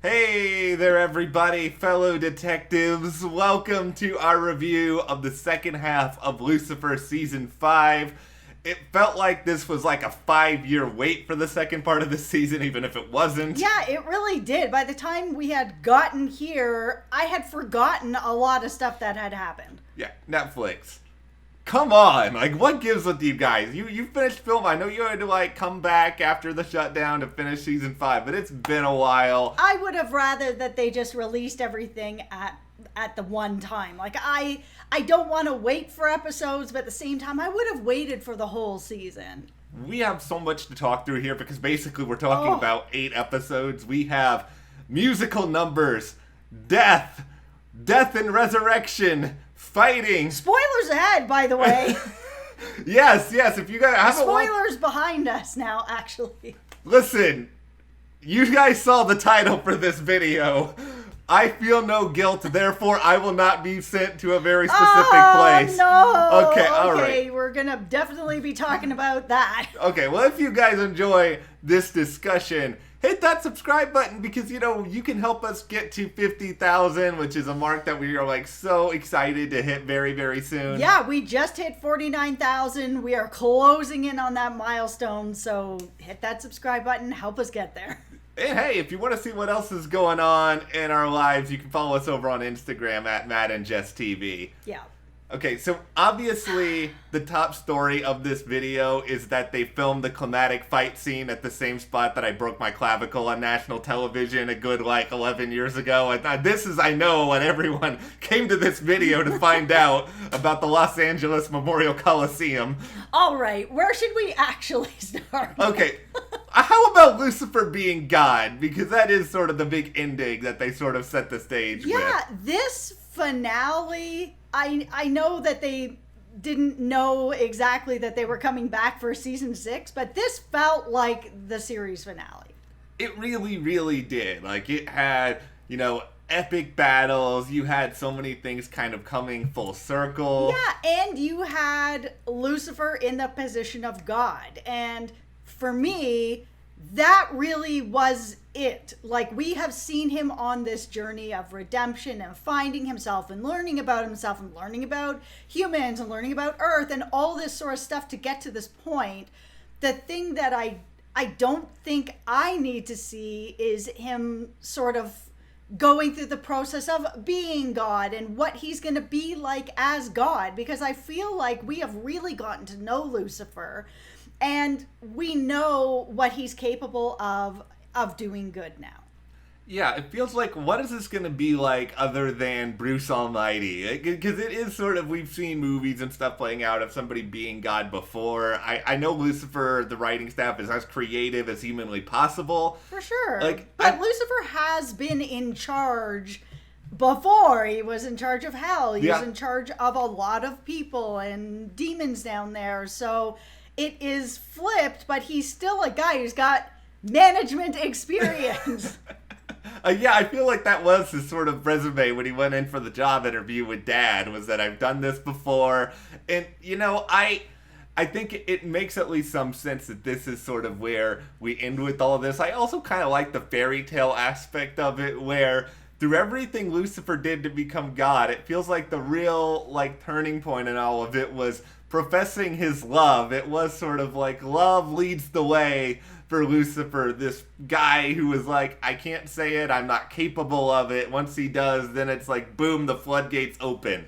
Hey there, everybody, fellow detectives. Welcome to our review of the second half of Lucifer Season 5. It felt like this was like a 5-year wait for the second part of the season, even if it wasn't. Yeah, it really did. By the time we had gotten here, I had forgotten a lot of stuff that had happened. Yeah, Netflix. Come on, like, what gives with you guys? You finished film. I know you had to, like, come back after the shutdown to finish Season 5, but it's been a while. I would have rather that they just released everything at the one time. Like, I don't want to wait for episodes, but at the same time, I would have waited for the whole season. We have so much to talk through here because basically we're talking about 8 episodes. We have musical numbers, death and resurrection, fighting. Spoilers ahead, by the way. Yes, if you guys haven't Spoilers behind us now, actually. Listen, you guys saw the title for this video. I feel no guilt, therefore I will not be sent to a very specific place. No. Okay, all right. Okay, we're gonna definitely be talking about that. Okay, well, if you guys enjoy this discussion, hit that subscribe button because, you can help us get to 50,000, which is a mark that we are, like, so excited to hit very, very soon. Yeah, we just hit 49,000. We are closing in on that milestone, so hit that subscribe button. Help us get there. And hey, if you want to see what else is going on in our lives, you can follow us over on Instagram at Matt and Jess TV. Yeah. Okay, so obviously the top story of this video is that they filmed the climatic fight scene at the same spot that I broke my clavicle on national television a good, 11 years ago. And this is, I know, what everyone came to this video to find out about the Los Angeles Memorial Coliseum. All right, where should we actually start? Okay, how about Lucifer being God? Because that is sort of the big ending that they sort of set the stage with. Yeah, this finale, I know that they didn't know exactly that they were coming back for season 6, but this felt like the series finale. It really, really did. Like, it had, epic battles. You had so many things kind of coming full circle. Yeah, and you had Lucifer in the position of God. And for me, that really was it. Like, we have seen him on this journey of redemption and finding himself and learning about himself and learning about humans and learning about Earth and all this sort of stuff to get to this point. The thing that I don't think I need to see is him sort of going through the process of being God and what he's going to be like as God, because I feel like we have really gotten to know Lucifer and we know what he's capable of doing good now. Yeah, it feels like, what is this going to be like other than Bruce Almighty? Because it is sort of, we've seen movies and stuff playing out of somebody being God before. I know Lucifer, the writing staff, is as creative as humanly possible. For sure. But Lucifer has been in charge before. He was in charge of hell. He was in charge of a lot of people and demons down there. So it is flipped, but he's still a guy who's got management experience. Yeah, I feel like that was his sort of resume when he went in for the job interview with Dad, was that I've done this before. And, I think it makes at least some sense that this is sort of where we end with all of this. I also kind of like the fairy tale aspect of it, where through everything Lucifer did to become God, it feels like the real, turning point in all of it was professing his love. It was sort of like love leads the way for Lucifer, this guy who was like, I can't say it, I'm not capable of it. Once he does, then it's like, boom, the floodgates open.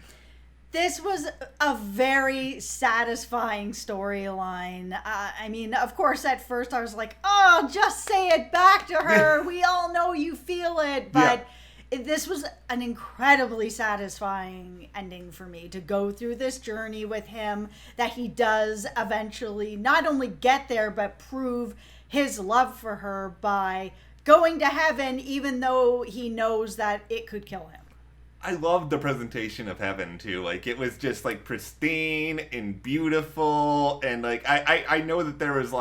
This was a very satisfying storyline. I mean, of course, at first I was like, oh, just say it back to her. We all know you feel it. But this was an incredibly satisfying ending for me, to go through this journey with him, that he does eventually not only get there, but prove his love for her by going to heaven, even though he knows that it could kill him. I loved the presentation of heaven too. Like, it was just pristine and beautiful, and I know that there was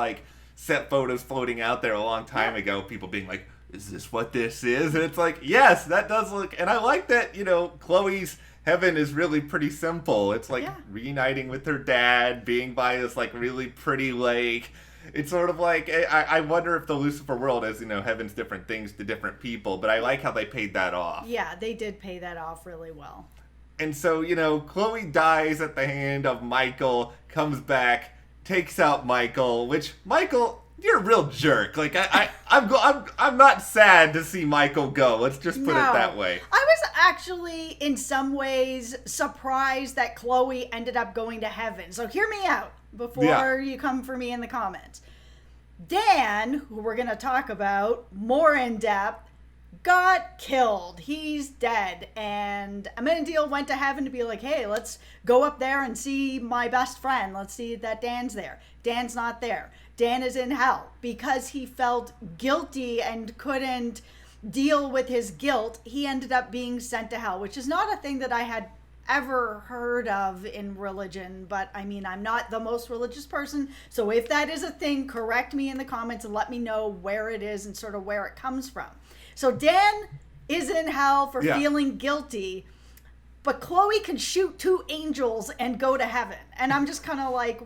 set photos floating out there a long time ago, people being like, is this what this is? And it's like, yes, that does look, and I like that, Chloe's heaven is really pretty simple. It's reuniting with her dad, being by this really pretty lake. it's sort of like, I wonder if the Lucifer world is, heaven's different things to different people, but I like how they paid that off. Yeah, they did pay that off really well. And so, Chloe dies at the hand of Michael, comes back, takes out Michael, which, Michael, you're a real jerk. Like, I'm not sad to see Michael go. Let's just put it that way. I was actually, in some ways, surprised that Chloe ended up going to heaven. So hear me out before you come for me in the comments. Dan, who we're going to talk about more in depth, got killed. He's dead. And Amenadiel went to heaven to be like, hey, let's go up there and see my best friend. Let's see that Dan's there. Dan's not there. Dan is in hell because he felt guilty and couldn't deal with his guilt. He ended up being sent to hell, which is not a thing that I had ever heard of in religion, but I mean, I'm not the most religious person, so if that is a thing, correct me in the comments and let me know where it is and sort of where it comes from. So Dan is in hell for feeling guilty, but Chloe can shoot 2 angels and go to heaven, and I'm just kind of like,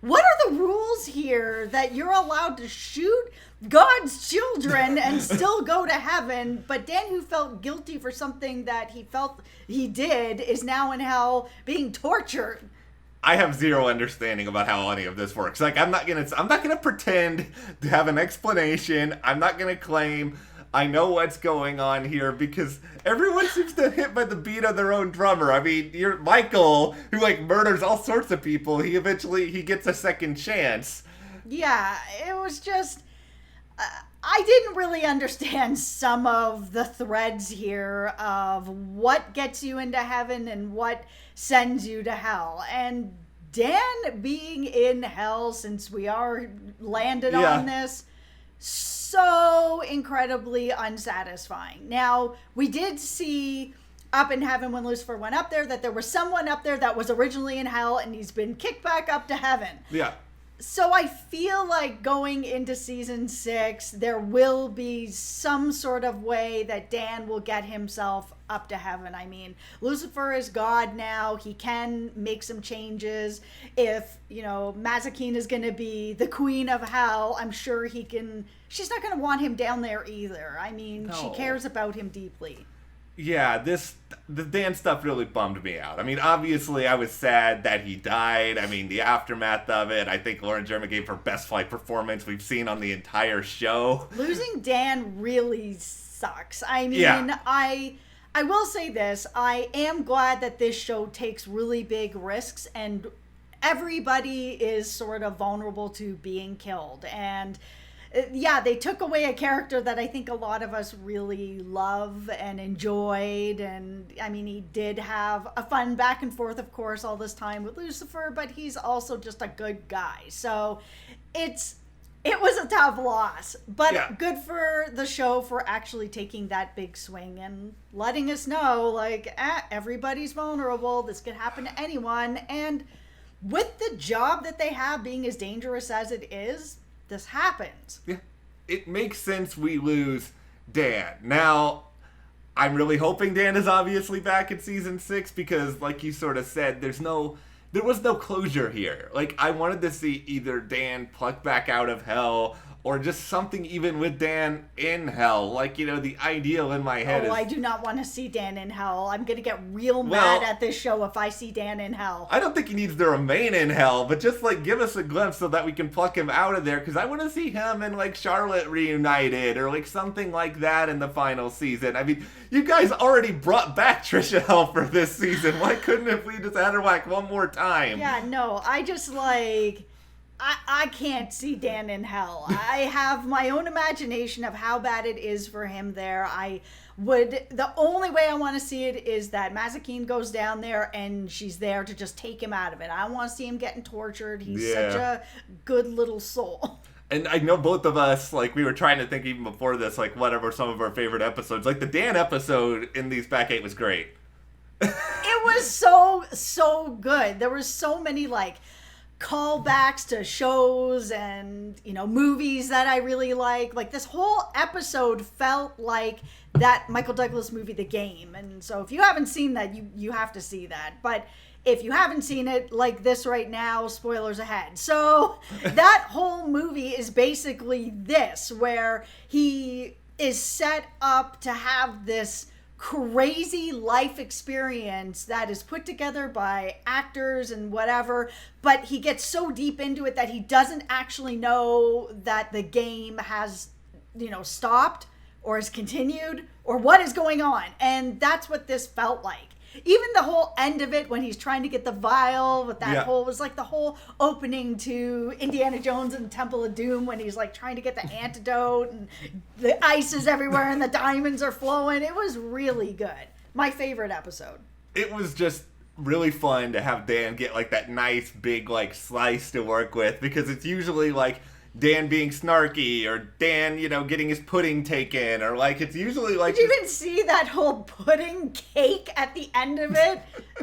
what are the rules here that you're allowed to shoot God's children and still go to heaven? But Dan, who felt guilty for something that he felt he did, is now in hell being tortured. I have zero understanding about how any of this works. Like, I'm not gonna pretend to have an explanation. I'm not gonna claim I know what's going on here because everyone seems to hit by the beat of their own drummer. I mean, you're Michael, who like murders all sorts of people. He gets a second chance. Yeah, it was just, I didn't really understand some of the threads here of what gets you into heaven and what sends you to hell. And Dan being in hell, since we are landed on this, so incredibly unsatisfying. Now, we did see up in heaven when Lucifer went up there that there was someone up there that was originally in hell and he's been kicked back up to heaven. Yeah. So I feel like going into season 6, there will be some sort of way that Dan will get himself up to heaven. I mean, Lucifer is God now. He can make some changes. If, Mazikeen is going to be the queen of hell, I'm sure he can. She's not going to want him down there either. I mean, she cares about him deeply. Yeah, the Dan stuff really bummed me out. I mean, obviously, I was sad that he died. I mean, the aftermath of it, I think Lauren German gave her best flight performance we've seen on the entire show. Losing Dan really sucks. I mean, I will say this. I am glad that this show takes really big risks and everybody is sort of vulnerable to being killed. And they took away a character that I think a lot of us really love and enjoyed. And I mean, he did have a fun back and forth, of course, all this time with Lucifer, but he's also just a good guy. So it was a tough loss, but good for the show for actually taking that big swing and letting us know, like, everybody's vulnerable. This could happen to anyone. And with the job that they have being as dangerous as it is, this happens. Yeah, it makes sense we lose Dan. Now, I'm really hoping Dan is obviously back in season 6 because, like you sort of said, there was no closure here. Like, I wanted to see either Dan plucked back out of hell or just something even with Dan in hell. Like, the ideal in my head is... I do not want to see Dan in hell. I'm going to get real mad at this show if I see Dan in hell. I don't think he needs to remain in hell, but just, like, give us a glimpse so that we can pluck him out of there, because I want to see him and, like, Charlotte reunited, or, like, something like that in the final season. I mean, you guys already brought back Trisha Helfer this season. Why couldn't have we just had her, like, one more time? Yeah, no, I just, like... I can't see Dan in hell. I have my own imagination of how bad it is for him there. The only way I want to see it is that Mazikeen goes down there and she's there to just take him out of it. I don't want to see him getting tortured. He's such a good little soul. And I know both of us, like, we were trying to think even before this, like, whatever some of our favorite episodes. Like, the Dan episode in these back 8 was great. It was so good. There were so many, like, callbacks to shows and, movies that I really like. Like, this whole episode felt like that Michael Douglas movie, The Game. And so if you haven't seen that, you have to see that. But if you haven't seen it, like this right now, spoilers ahead. So that whole movie is basically this, where he is set up to have this crazy life experience that is put together by actors and whatever, but he gets so deep into it that he doesn't actually know that the game has, stopped or has continued or what is going on. And that's what this felt like. Even the whole end of it when he's trying to get the vial with that whole, was like the whole opening to Indiana Jones and Temple of Doom when he's like trying to get the antidote and the ice is everywhere and the diamonds are flowing. It was really good. My favorite episode. It was just really fun to have Dan get like that nice big like slice to work with, because it's usually like Dan being snarky or Dan, getting his pudding taken, or like it's usually like. Did you even see that whole pudding cake at the end of it?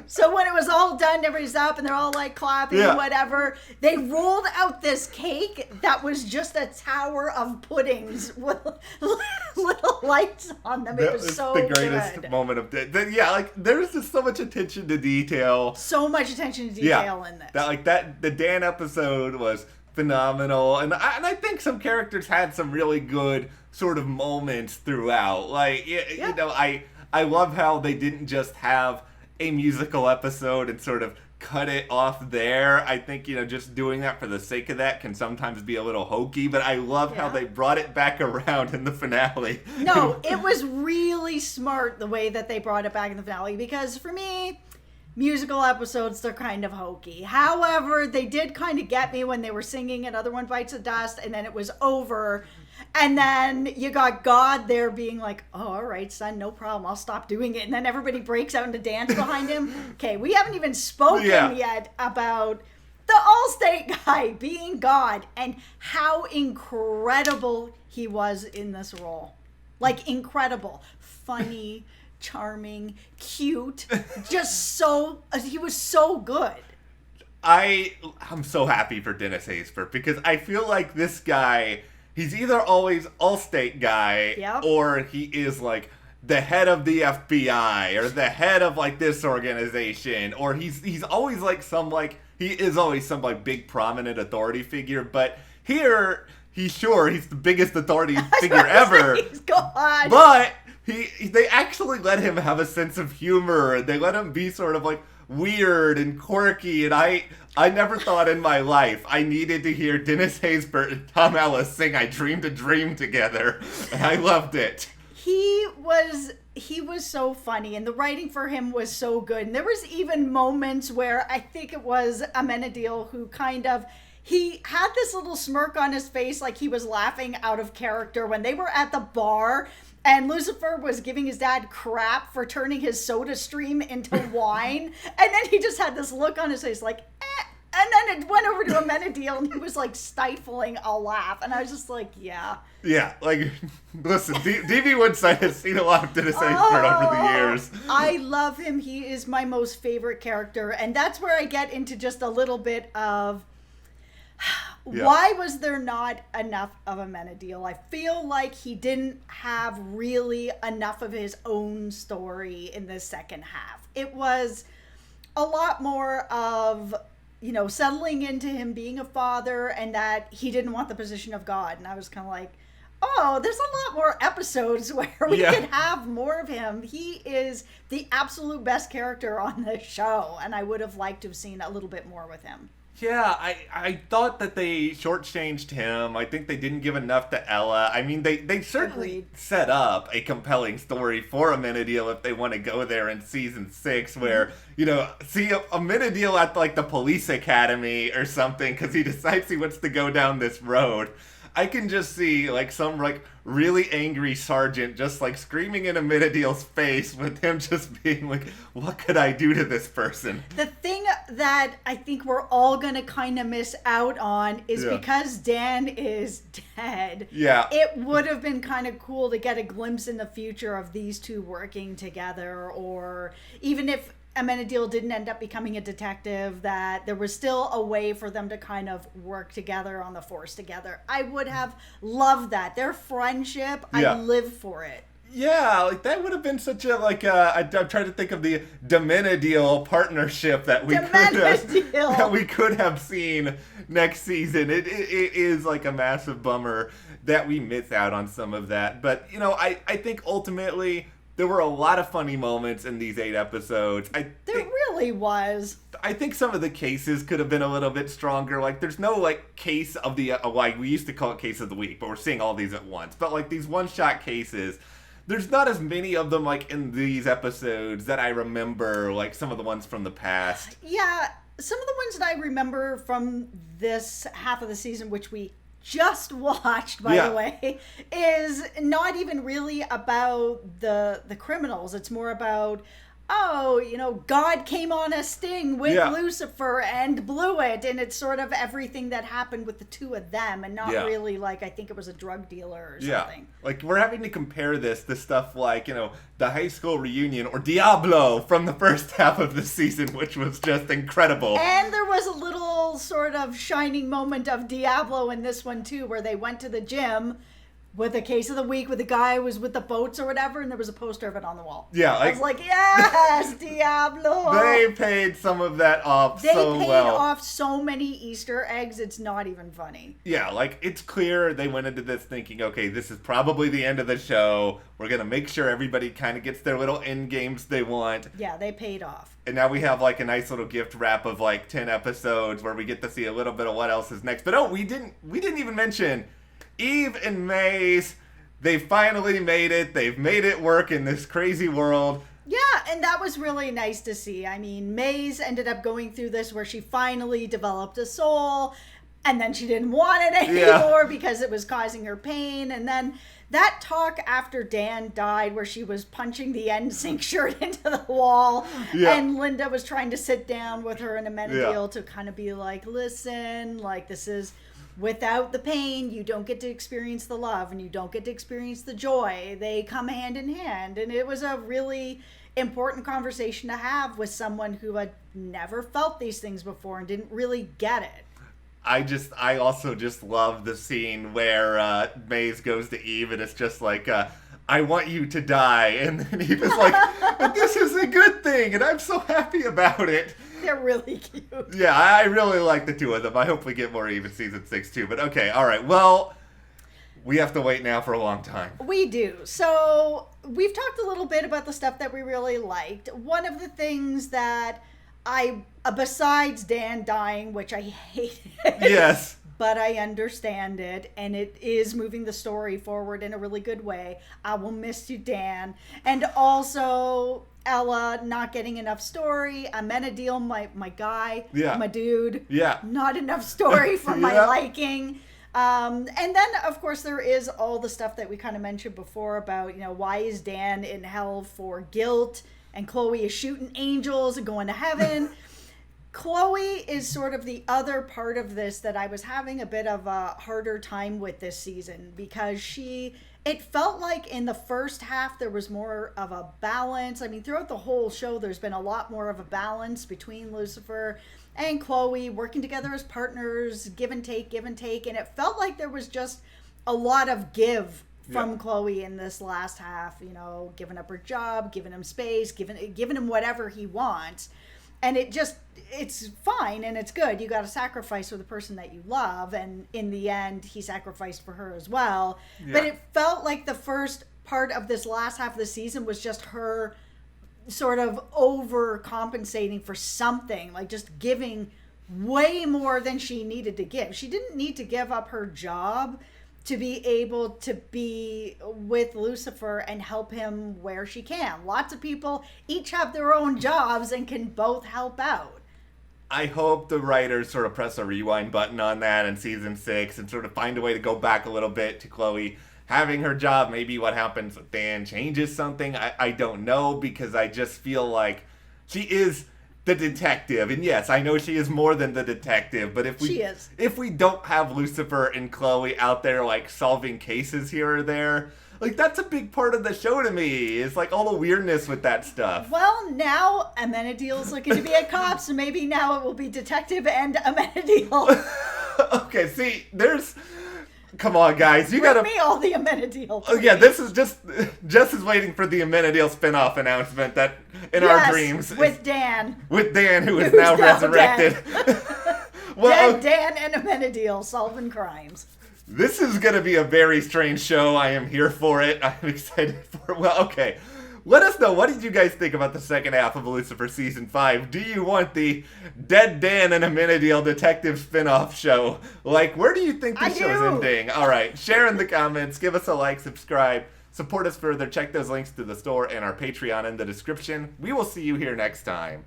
So when it was all done, everybody's up and they're all like clapping and whatever. They rolled out this cake that was just a tower of puddings with little lights on them. It was so good. The greatest moment of like there's just so much attention to detail. So much attention to detail in this. The Dan episode was phenomenal, and I think some characters had some really good sort of moments throughout. Like, I love how they didn't just have a musical episode and sort of cut it off there. I think, just doing that for the sake of that can sometimes be a little hokey, but I love how they brought it back around in the finale. No, it was really smart the way that they brought it back in the finale, because for me, musical episodes, they're kind of hokey. However, they did kind of get me when they were singing Another One Bites the Dust, and then it was over. And then you got God there being like, oh, all right, son, no problem. I'll stop doing it. And then everybody breaks out into dance behind him. Okay, we haven't even spoken yet about the Allstate guy being God and how incredible he was in this role. Like, incredible. Funny, charming, cute, he was so good. I'm so happy for Dennis Haysbert, because I feel like this guy, he's either always Allstate guy or he is like the head of the FBI or the head of like this organization, or he's always like he is always some like big prominent authority figure, but here he's the biggest authority figure ever. He's God. But they actually let him have a sense of humor. They let him be sort of like weird and quirky. And I never thought in my life I needed to hear Dennis Haysbert and Tom Ellis sing "I Dreamed a Dream" together. And I loved it. He was so funny, and the writing for him was so good. And there was even moments where I think it was Amenadiel who he had this little smirk on his face, like he was laughing out of character when they were at the bar. And Lucifer was giving his dad crap for turning his soda stream into wine. And then he just had this look on his face like, eh. And then it went over to Amenadiel and he was like stifling a laugh. And I was just like, yeah. Yeah, like, listen, DB Woodside has seen a lot of Dennis Haysbert over the years. I love him. He is my most favorite character. And that's where I get into just a little bit of... Why was there not enough of Amenadiel? I feel like he didn't have really enough of his own story in the second half. It was a lot more of, settling into him being a father and that he didn't want the position of God. And I was kind of like, oh, there's a lot more episodes where we could have more of him. He is the absolute best character on the show, and I would have liked to have seen a little bit more with him. Yeah, I thought that they shortchanged him. I think they didn't give enough to Ella. I mean, they certainly set up a compelling story for Amenadiel if they want to go there in season 6, where, see Amenadiel at like the police academy or something because he decides he wants to go down this road. I can just see like some like really angry sergeant just like screaming in Amenadiel's face with him just being like, what could I do to this person? The thing that I think we're all going to kind of miss out on is because Dan is dead. Yeah. It would have been kind of cool to get a glimpse in the future of these two working together, or even if Amenadiel didn't end up becoming a detective, that there was still a way for them to kind of work together on the force together. I would have loved that. Their friendship, Yeah. I live for it. Yeah, like that would have been such a I'm trying to think of the Amenadiel partnership that we could have seen next season. It is like a massive bummer that we miss out on some of that. But I think ultimately there were a lot of funny moments in these 8 episodes. There really was. I think some of the cases could have been a little bit stronger. Like, there's no, case of the, we used to call it case of the week, but we're seeing all these at once. But, these one-shot cases, there's not as many of them, in these episodes that I remember, some of the ones from the past. Yeah, some of the ones that I remember from this half of the season, which we just watched, by the way, is not even really about the criminals. It's more about, God came on a sting with Lucifer and blew it, and it's sort of everything that happened with the two of them, and not really I think it was a drug dealer or something. We're having to compare this to stuff the high school reunion or Diablo from the first half of the season, which was just incredible. And there was a little sort of shining moment of Diablo in this one too, where they went to the gym with a case of the week with the guy who was with the boats or whatever, and there was a poster of it on the wall. Yeah. I was like, yes, Diablo! They paid some of that off so well. They paid off so many Easter eggs, it's not even funny. Yeah, it's clear they went into this thinking, okay, this is probably the end of the show. We're going to make sure everybody kind of gets their little end games they want. Yeah, they paid off. And now we have a nice little gift wrap of 10 episodes where we get to see a little bit of what else is next. But we didn't even mention Eve and Maze. They finally made it. They've made it work in this crazy world. Yeah, and that was really nice to see. I mean, Maze ended up going through this where she finally developed a soul, and then she didn't want it anymore because it was causing her pain. And then that talk after Dan died where she was punching the NSYNC shirt into the wall, and Linda was trying to sit down with her and Amenadiel to kind of be like, listen, this is... without the pain, you don't get to experience the love, and you don't get to experience the joy. They come hand in hand. And it was a really important conversation to have with someone who had never felt these things before and didn't really get it. I also just love the scene where Maze goes to Eve, and it's just I want you to die. And then Eve is like, but this is a good thing, and I'm so happy about it. They're really cute. Yeah, I really like the two of them. I hope we get more Eve in season 6 too. But okay, all right. Well, we have to wait now for a long time. We do. So we've talked a little bit about the stuff that we really liked. One of the things that besides Dan dying, which I hated. Yes. But I understand it, and it is moving the story forward in a really good way. I will miss you, Dan. And also Ella not getting enough story. Amenadiel, my guy, my dude. Yeah. Not enough story for my liking. And then, of course, there is all the stuff that we kind of mentioned before about, why is Dan in hell for guilt, and Chloe is shooting angels and going to heaven. Chloe is sort of the other part of this that I was having a bit of a harder time with this season, because it felt like in the first half there was more of a balance. I mean, throughout the whole show there's been a lot more of a balance between Lucifer and Chloe working together as partners, give and take, and it felt like there was just a lot of give from Chloe in this last half, giving up her job, giving him space, giving him whatever he wants. And it's fine and it's good. You got to sacrifice for the person that you love. And in the end, he sacrificed for her as well. Yeah. But it felt like the first part of this last half of the season was just her sort of overcompensating for something, just giving way more than she needed to give. She didn't need to give up her job to be able to be with Lucifer and help him where she can. Lots of people each have their own jobs and can both help out. I hope the writers sort of press a rewind button on that in season 6 and sort of find a way to go back a little bit to Chloe having her job. Maybe what happens with Dan changes something. I don't know, because I just feel like she is the detective. And yes, I know she is more than the detective, but if we don't have Lucifer and Chloe out there solving cases here or there, Like, that's a big part of the show to me. It's like all the weirdness with that stuff. Well, now Amenadiel's looking to be a cop, so maybe now it will be Detective and Amenadiel. Okay, see, there's... Come on, guys. You gotta... Bring me all the Amenadiel. Oh, yeah, this is just... Jess is waiting for the Amenadiel spin-off announcement that in our dreams... with Dan. With Dan, who is now resurrected. Well, Dan and Amenadiel solving crimes. This is going to be a very strange show. I am here for it. I'm excited for it. Well, okay. Let us know, what did you guys think about the second half of Lucifer Season 5? Do you want the Dead Dan and Amenadiel detective spin-off show? Like, where do you think the show's ending? All right, share in the comments. Give us a like, subscribe. Support us further. Check those links to the store and our Patreon in the description. We will see you here next time.